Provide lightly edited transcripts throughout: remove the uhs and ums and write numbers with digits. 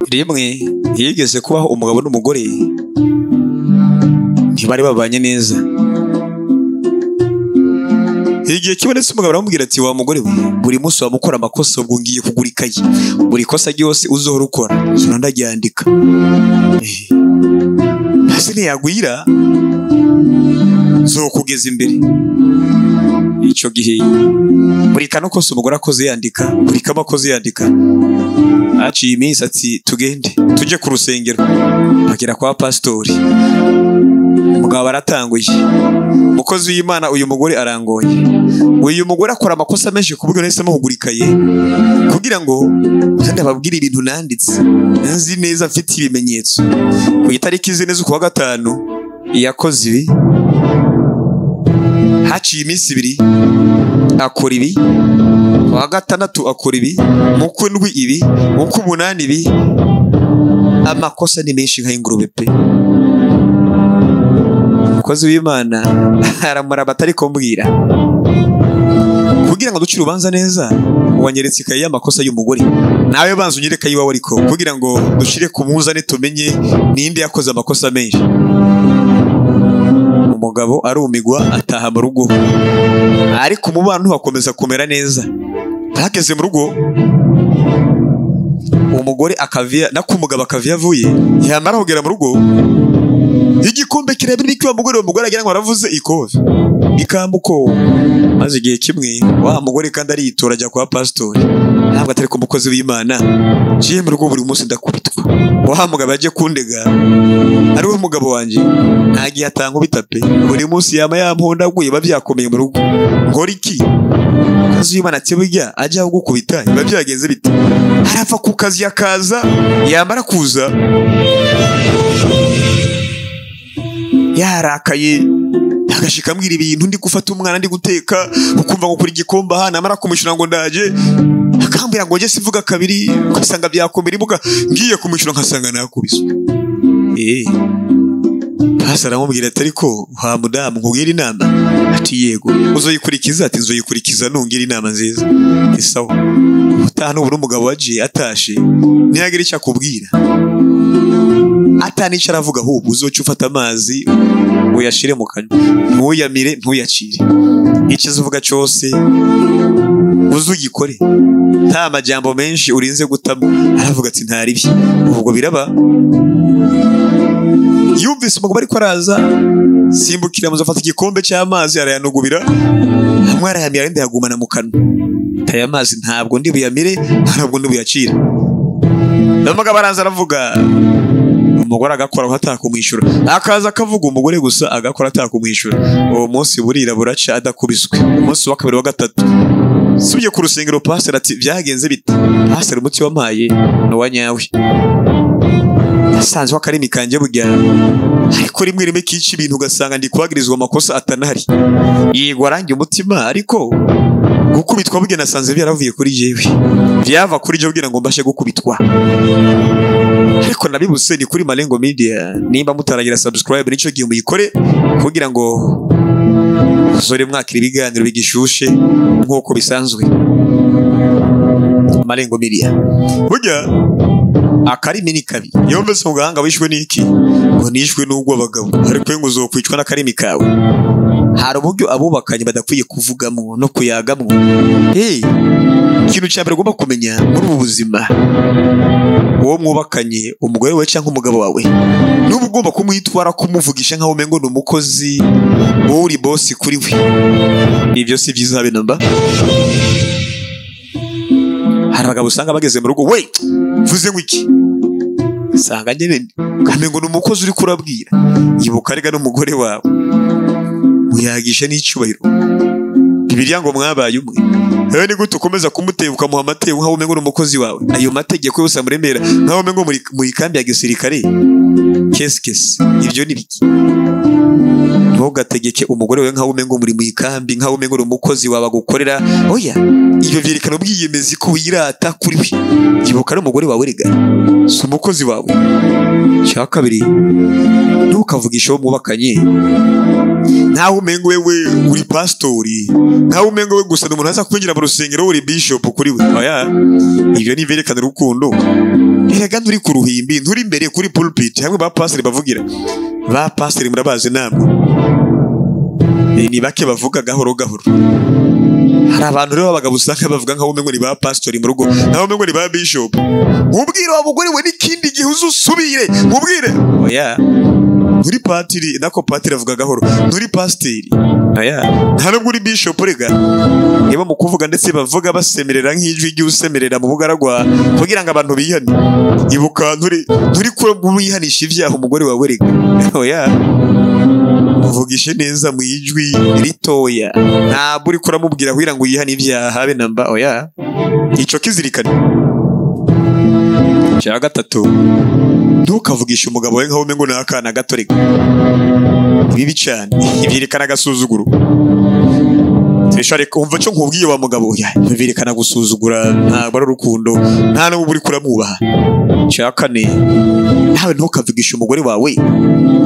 rimwe yigeze kubaho umugabo n'umugore ntibari babanye neza. Igihe kibonetse umugabo aramubwira ati wa mugore we buri munsi wamukora amakosa ubwo ngiye kugura ikayi, buri kosa ryose uzohora ukora zona ndaryandika. Hasi ntiyagwira zokugeza imbere. Icyo gihe buri kano kose umugore akoze yandika, buri kama akoze yandika. Aciye iminsi ati tugende tujye ku rusengero. Bagera kwa pastori, umugabo aratanguye, umukozi w'Imana uyu mugore arangoye. Uyu mugore akora amakosa menshi ku buryo nahisemo kugura ikaye kugira ngo ndababwire ibintu nanditse nzi neza, mfite ibimenyetso. Ku itariki zine z'ukwa gatanu yakoze ibi, haciye iminsi ibiri akora ibi, wa gatandatu akora ibi, mu kw'indwi ibi, mu kw'umunani ibi. Amakosa ni menshi nk'ingurube pe. Umukozi w'Imana aramuraba atari kumbwira kugira ngo duce urubanza neza, wanyeretse ikayi y'amakosa y'umugore, nawe banza unyereka iwawe ariko kugira ngo dushire ku munzane tumenye ninde yakoze amakosa menshi. Umugabo arumigwa ataha mu rugo, ariko umubano ntiwakomeza kumera neza. Bageze mu rugo umugore akavia nako umugabo akavia avuye, yamara kugera mu rugo igikombe kirabira ikiwa umugore agira ngo aravuze ikofi ikamuko. Maze igihe kimwe wa mugore kandi aritora ajya kwa pastori, ntabwo atari ku mukozi w'Imana, ngiye mu rugo buri munsi ndakubitwa. Wa mugabo aje kundega ari we mugabo wanjye ntagiye atanga ubitape, buri munsi yama yampondaguye bavyakomeye mu rugo. Ngora iki? Kazi w'Imana cyebujya ajya gukubita biba byagenze bite? Arapfa ku kazi yakaza, yamara kuza yarakaye agashika ambwira ibintu ndi gufata umwana ndi guteka, ukumva ngo kuri igikomba hana amara kumishura ngo ndaje, akambwira ngo nge sivuga kabiri, ugasanga byakomera ibuga, ngiye kumishura nkasanga nakubiswe. Pastor aramubwira ati ariko wa mudamu nkubwira inama? Ati yego. Uzoyikurikiza? Ati nzoyikurikiza nungira inama nziza. Isawa. Utaha n'ubu umugabo waje atashe ntiyagira icyo akubwira, atanicara aravuga ahubwo uzoca ufata amazi uyashire mu kanwa, ntuyamire ntuyacire, icyo uvuga cyose uzugikore, nta majambo menshi urinze gutamo. Aravuga ati ntaribi. Ubwo biraba yumvise umugabo ariko araza, simbukira muzafata igikombe cy'amazi arayanugubira, hamwe arayamira arinde yagumana mu kanwa. Aya mazi ntabwo ndi buyamire, ntabwo ndi buyacire. Umugabo araza aravuga, umugore agakora atakumwishyura, akaza akavuga umugore gusa agakora atakumwishyura. Uwo munsi burira buraca adakubiswe. Umunsi wa kabiri wa gatatu subiye ku rusengero, pastor ati byagenze bite? Pastor umuti wamaye no wanyawe. Yasanzwe akarimi kanje burya ariko rimwe rimwe kici ibintu ugasanga ndi kubagirizwa amakosa atanahari. Yego arangiye umutima, ariko gukubitwa burya nasanze byaravuye kuri jewe, byava kuri je kugira ngo mbashe gukubitwa. Ariko nabibuse ni kuri Malengo Media. Nimba mutaragira subscribe nico gihe muyikore kugira ngo uzore mwakira ibiganiro bigishushe nk'uko bisanzwe. Malengo Media burya akarimi ni kabi. Yombese muganga wishwe niki ngo nishwe n'ubwo abagabo, ariko ngo uzokwicwa n'akarimi kawe. Hari uburyo abubakanye badakwiye kuvugamo no kuyagamo. Ikintu cya mbere ugomba kumenya muri ubu buzima, uwo mwubakanye umugore we cyangwa umugabo wawe, n'ubu ugomba kumwitwara kumuvugisha nkaho umengo ni umukozi, wowe uri boss kuri we. Ibyo si byiza habe namba. Hari abagabo usanga bageze mu rugo, we vuze ngo iki? Sanga nyene kamengo ni umukozi uri kurabwira. Yibuka arega n'umugore wawe muyagisha n'icyubahiro. Bibiliya ngo mwabaye umwe. Hewe ni gute ukomeza kumutebuka mu amategeko nkaho umengo n'umukozi wawe? Ayo mategeko yose amuremera nkaho umengo muri kambi ya gisirikare. Kesi ibyo ni biki? ntugategeke umugore we nkaho umengo muri mu ikambi, nkaho umengo umukozi wawe agukorera. Oya, ibyo byerekana ubwiyemezi ko wirata kuri we. Ibuka n'umugore wawe rega si umukozi wawe. Cya kabiri, ntukavugishe uwo mubakanye nkaho umengo wewe uri pastori, nkaho umengo we gusa umuntu aza kwinjira mu rusengero uri bishop kuri we. Oya, ibyo ni byerekana urukundo. Erega nturi ku ruhimbi, nturi imbere kuri pulpit hamwe ba pastor bavugira. Ba pastor murabazi namwe, ni bake bavuga gahoro gahoro. Hari abantu rero abagabo usanga bavuga nkaho umengo ni ba pastor mu rugo, nkaho umengo ni ba bishop. Mubwire wa mugore we n'ikindi gihe uzusubire mubwire. Oya, nturi patiri, nako patiri avuga gahoro, nturi pasteri. Oya, nta nubwo uri bishop rega. Niba mu kuvuga ndetse bavuga basemerera nk'ijwi ry'usemerera mu bugaragwa kugira ngo abantu bihane. Ibuka nturi kumwihanisha ibyaha umugore wawe rega. Oya, muvugishe neza mu ijwi ritoya, ntabwo uri kuramubwira kugira ngo yihane ibyaha habe namba. Oya, icyo kizirikane. Cya gatatu, ntukavugishe umugabo we nkaho umengo ni akana gato rega. Bibi cyane, ibyerekana agasuzuguro. Reka umva cyo nkubwiye wa mugabo, byerekana gusuzugura, ntabwo ari urukundo, nta n'ubwo uri kuramwubaha. Cya kane, nawe ntukavugishe umugore wawe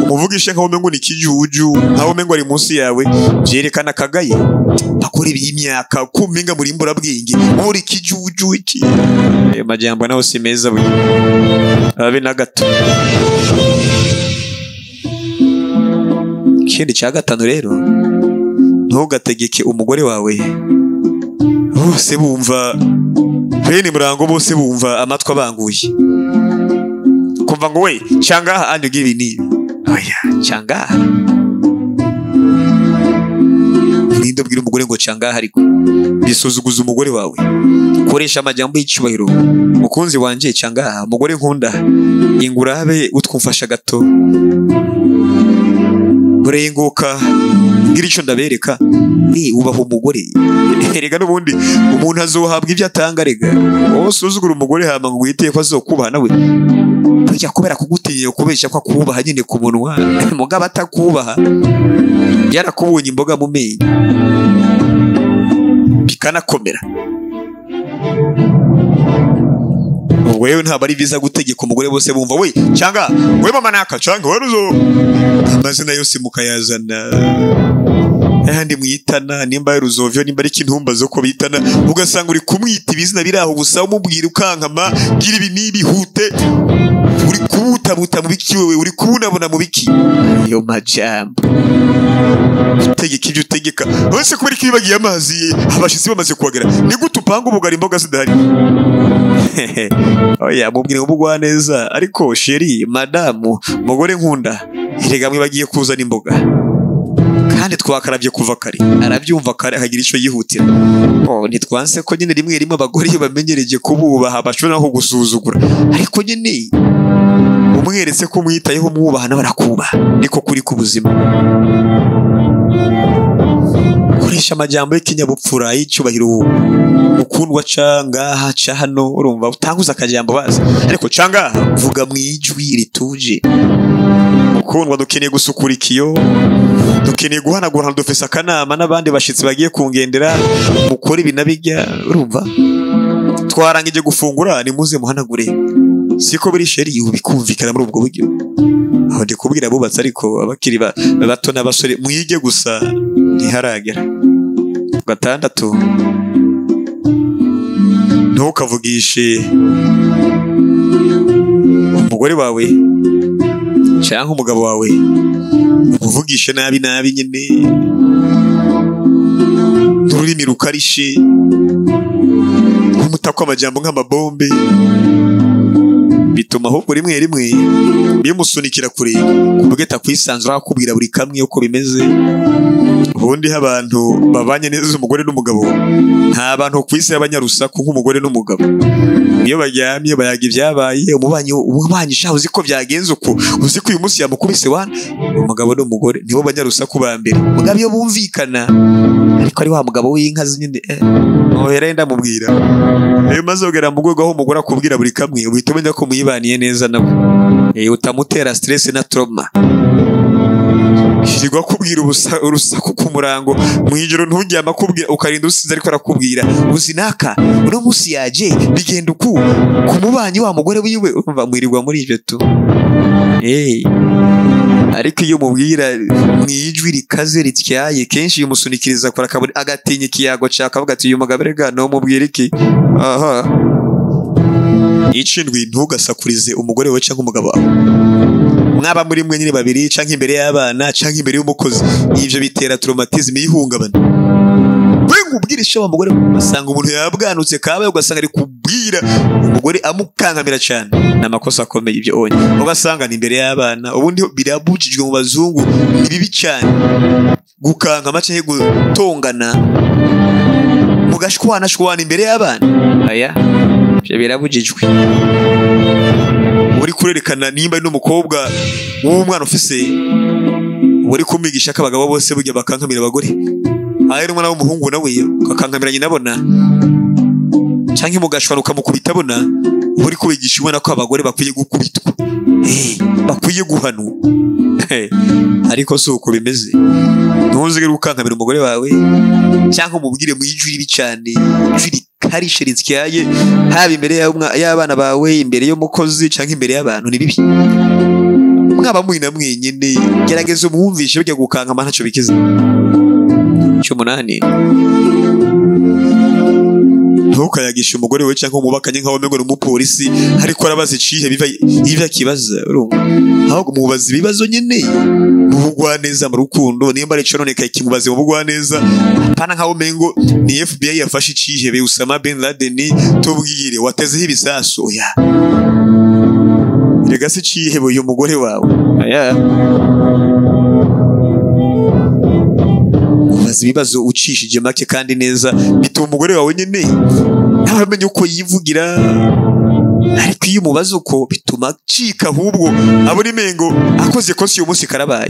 umuvugishe nkaho umengo ni ikijuju, nkaho umengo ari munsi yawe. Byerekana akagaye akora iby'imyaka kumenga muri imburabwenge muri ikijuju iki. Majambo naho si meza bwe abe na gato. Ikindi cya gatanu rero, ntugategeke umugore wawe bose bumva bene murango, bose bumva amatwi abanguye kumva ngo we cyangwa andi ugira ibi. Oya, cyangwa ninde ubwira umugore ngo cyangwa ariko bisuzuguza umugore wawe. Koresha amajambo y'icyubahiro, mukunzi wanje cyangwa umugore nkunda, ingurabe utwumfasha gato burenguka ngira icyo ndabereka. Ubaho umugore erega n'ubundi umuntu azohabwa ibyo atanga rega. Wowe usuzugura umugore hama ngo witeye ko azokubaha nawe burya kubera kugutinya kubeshya ko akubaha nyine ku munwa, mugabo atakubaha yarakubonye imboga mu menyo bikanakomera. Wewe ntabwo ari biza gutegeka umugore bose bumva we cyangwa we mama naka cyangwa we ruzo amazina yose mukayazana ahandi mwitana, nimba y'uruzovyo nimba ari kintumba zo ko bitana, ugasanga uri kumwita ibizina biraho gusa umubwira ukankama gira ibi nibi hute, uri kubutabuta mu biki wewe, uri kubunabona mu biki. Yo majambo utegeka ibyo utegeka bose kubera kibagiye amazi abashitsi bamaze kuhagera. Ni gute upanga ubugari imboga zidahari? Oya, mubwire ubugwa neza ariko sheri madamu mugore nkunda erega mwibagiye kuzana imboga kandi twakarabye kuva kare. Arabyumva kare hagira icyo yihutira. Ntitwanse ko nyine rimwe rimwe abagore bamenyereje kububaha bashobora no gusuzugura, ariko nyine umweretse ko umwitayeho mwubaha n'abarakubaha, niko kuri ku buzima. Koresha amajambo y'ikinyabupfura y'icyubahiro, ukundwa canga ca hano urumva utanguza akajambo bazi, ariko canga vuga mu ijwi rituje. Ukundwa dukeneye gusukura ikiyo, dukeneye guhanagura dufese akanama n'abandi bashitsi bagiye kungendera mukora ibi nabijya urumva. Twarangije gufungura ni muze muhanagure, siko biri sheri ubikumvikana muri ubwo buryo. Aho ndi kubwira abubatse ariko abakiri bato n'abasore mwige gusa ntiharagera. Gatandatu, ntukavugishe umugore wawe cyangwa umugabo wawe umuvugishe nabi nyine n'ururimi rukarishe nk'umutako amajambo nk'amabombe, bituma ahubwo rimwe rimwe bimusunikira kure kubweta kwisanzura akubwira buri kamwe uko bimeze. Ubundi abantu babanye neza umugore n'umugabo nta bantu ku isi y'abanyarusaku nk'umugore n'umugabo. Iyo baryamye bayaga ibyabaye, umubanyi shaho uzi ko byagenze uko, uzi ko uyu munsi yamukubise wana. Umugabo n'umugore nibo banyarusaku ba mbere, mugabo iyo bumvikana ariko ari wa mugabo w'inka nyine oherenda mubwira maze ugera mu rwego aho umugore akubwira buri kamwe uhita umenya ko muyibaniye neza nabo, utamutera stress na trauma. yirirwa kubwira urusaku ku murango mwijoro nturyama kubwira ukarinda usize ariko arakubwira uzi naka uno musi yaje bigenda uku kumubanyi wa mugore wiwe umva mwirirwa muri ivyo tu ariko iyo mubwira mwijwi rikaze rityaye kenshi yumusunikiriza kora kaburi agatinya ikiyago cyakavuga ati uyu mugabo rega no mubwira iki icindwi ntugasakurize umugore we cyangwa umugabo wawe mwaba muri mwe nyine babiri canke imbere y'abana canke imbere y'umukozi ivyo bitera traumatisme y'ihungabana ubwira isho wa mugore basanga umuntu yabwanutse kabaye ugasanga ari kubwira umugore amukankamira cyane namakosa akomeye ibyo onye ugasanga ni imbere y'abana ubundi birabujijwe mu bazungu bibi cyane gukankama cyane gutongana mugashwana imbere y'abana aya byo birabujijwe uri kurerekana nimba n'umukobwa w'umwana ufise uri kumigisha kabagabo bose burya bakankamira abagore ahera umwana w'umuhungu nawe akankamira nyina abona canke mugashwana ukamukubita abona uri kubigisha ubona ko abagore bakwiye gukubitwa bakwiye guhanwa ariko si uko bimeze ntuzigere ukankamira umugore wawe cyangwa umubwire mu ijwi ribi cyane ijwi rikarishe rityaye haba imbere y'abana bawe imbere y'umukozi canke imbere y'abantu ni bibi mwaba mwina mwenyene gerageza umwumvishe burya gukankama ntacyo bikiza cy'umunani ntukayagisha umugore we cyangwa umubakanye nk'aho mengo n'umupolisi ariko arabaza icihe biva kibaza ahubwo mubaza ibibazo nyene mu bugwaneza mu rukundo nimba ari cyo none kimubaze mu bugwaneza pana nk'aho mengo ni FBI yafashe icihe be Usama bin Laden tubwire watezeho ibisasu oya rega se icihe uyu mugore wawe aya ibibazo ucishije make kandi neza bituma umugore wawe nyene ntamenye uko yivugira ariko iyo umubaza uko bituma cika ahubwo abona imengo akoze kosi uyu munsi karabaye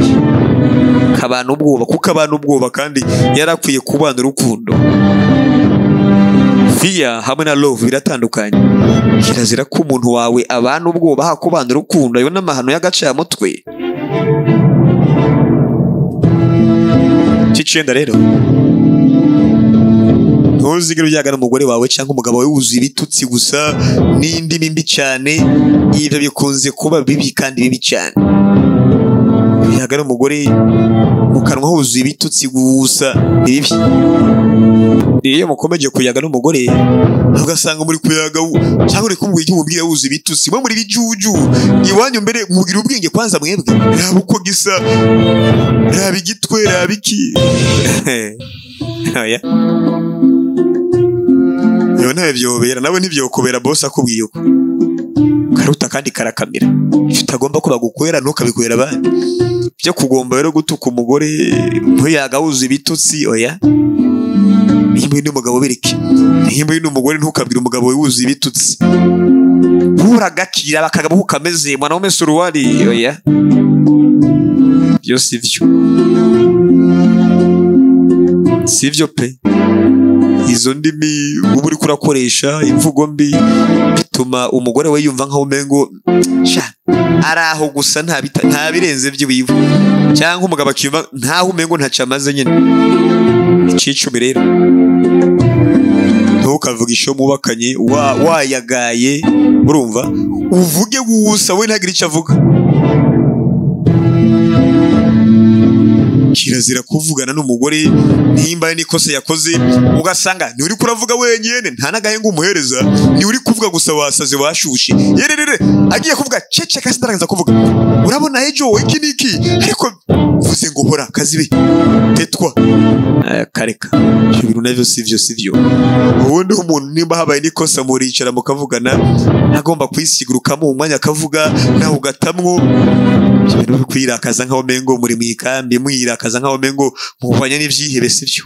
kabana ubwoba kuko abana ubwoba kandi yarakwiye kubana urukundo fear hamwe na love biratandukanye kirazira ko umuntu wawe abana ubwoba hakubana urukundo ayo n'amahano y'agacamutwe Chicenda rero ntuzigere ujyagana umugore wawe cyangwa umugabo wawe wuzuye ibitutsi gusa n'indimi mbi cyane ibyo bikunze kuba bibi kandi bibi cyane ujyagana umugore mu kanwa huzuye ibitutsi gusa bibi iyo mukomeje kuyaga n'umugore ugasanga muri kuyaga cyangwa uri kumubwira icyo umubwira wuzuye ibitutsi bo muri bijuju iwanyu mbere mugira ubwenge kwanza mwebwe raba uko gisa raba igitwe raba iki oya yo nawe byobera nawe ntibyokobera boss akubwiye uko karuta kandi karakamira utagomba ko bagukwera ntukabikwera abandi byo kugomba rero gutuka umugore ntuyaga wuzuye ibitutsi oya nimba n'umugabo bireke nimba n'umugore ntukabwira umugabo wuzuye ibitutsi buragakira bakagabo ukameze mwana w'umese uruwari oya byo sivyo pe izo ndimi uba uri kurakoresha imvugo mbi bituma umugore we yumva nkaho umengo araho gusa nta birenze by'iwivu cyangwa umugabo akiyumva ntaho umengo ntaca amaze nyine icicumi rero ntukavugisha mubakanye wayagaye urumva uvuge gusa we ntagire icyo avuga kirazira kuvugana n'umugore nimba n'ikosa yakoze ugasanga ni uri kuravuga wenyene nta nagahenga umuhereza ni uri kuvuga gusa wasaze washushe yererere agiye kuvuga cece kasi ndarangiza kuvuga urabona ejo iki niki ariko vuze ngo hora kazibe tetwa kareka ibintu navyo sivyo ubundi umuntu nimba habaye n'ikosa muricara mukavugana agomba kwisigura mu mwanya akavuga naho ugatamwo ibintu bikwirakaza nkaho mengo muri mwikambi mwirakaza nkaho mengo mubanye n'ivyihebe sivyo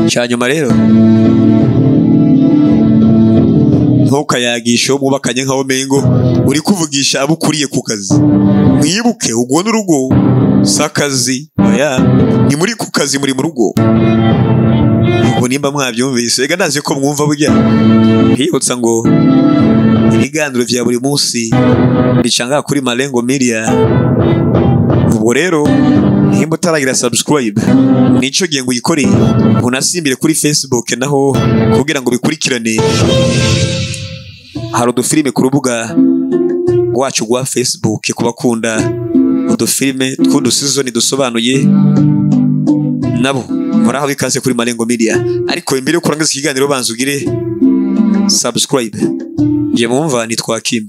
cyanyuma rero ntukayagisha mubakanye nkaho mengo uri kuvugisha abo ukuriye ku kazi mwibuke ugwo n'urugo sakazi oya ni muri ku kazi muri mu rugo ubu nimba mwabyumvise ega ndazi ko mwumva burya hiyotsa ngo ibiganiro vya buri munsi bicanga kuri Malengo Media ubwo rero nimba utaragira subscribe nicyo gihe ngo uyikoreye unasimbire kuri Facebook naho kugira ngo bikurikirane. Hari udufilime ku rubuga wacu rwa Facebook ku bakunda udufilime tw'udusizoni dusobanuye nabo muraho bikaze kuri Marengo Media. Ariko imbere yo kurangiza ikiganiro banza ugire subscribe. Je mwumva nitwa Kim.